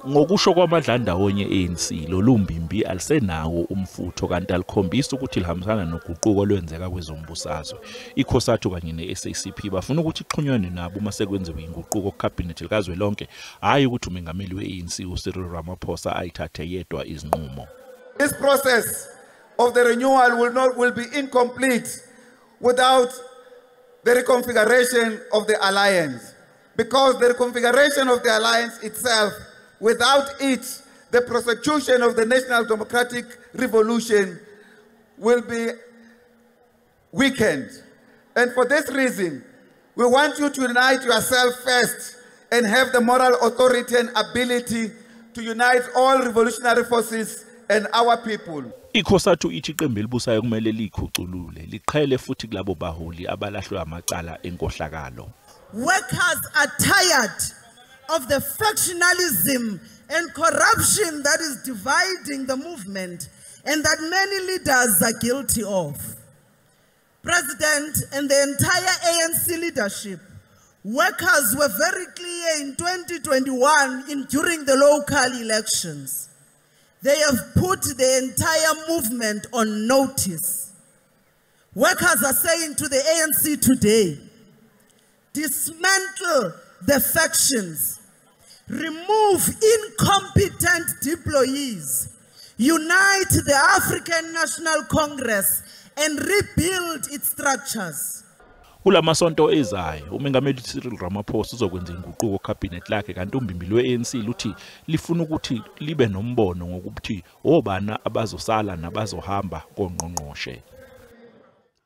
Ngokusho kwamadlandawonye ANC, lolumbimbi alusenawo umfutho kanti alukhombisi ukuthi luhambisana noguquko olwenzeka kwezombusazwe. I-Cosatu kanye ne-SACP bafuna ukuthi kuxhunywane nabo uma sekwenziwa izinguquko kukhabhinethi likazwelonke, hhayi ukuthi umengameli we-ANC uCyril Ramaphosa ayithathe yedwa izinqumo. This process of the renewal will be incomplete without the reconfiguration of the alliance, because the reconfiguration of the alliance itself, without it, the prosecution of the National Democratic Revolution will be weakened. And for this reason, we want you to unite yourself first and have the moral authority and ability to unite all revolutionary forces and our people. I-Cosatu ithi iqembu elibusayo kumele likhuculule liqhele futhi kulabo baholi abalahlwe amacala enkohlakalo. Workers are tired of the factionalism and corruption that is dividing the movement and that many leaders are guilty of. President and the entire ANC leadership, workers were very clear in 2021 during the local elections. They have put the entire movement on notice. Workers are saying to the ANC today, dismantle the factions, remove incompetent deployees, unite the African National Congress and rebuild its structures. Kulamasonto ezayo umengameli uCyril Ramaphosa uzokwenza izinguquko kukhabhinethi lakhe kanti umbimbi lwe-ANC luthi lifuna ukuthi libe nombono ngokuthi obana abazosala nabazohamba kongqongqoshe.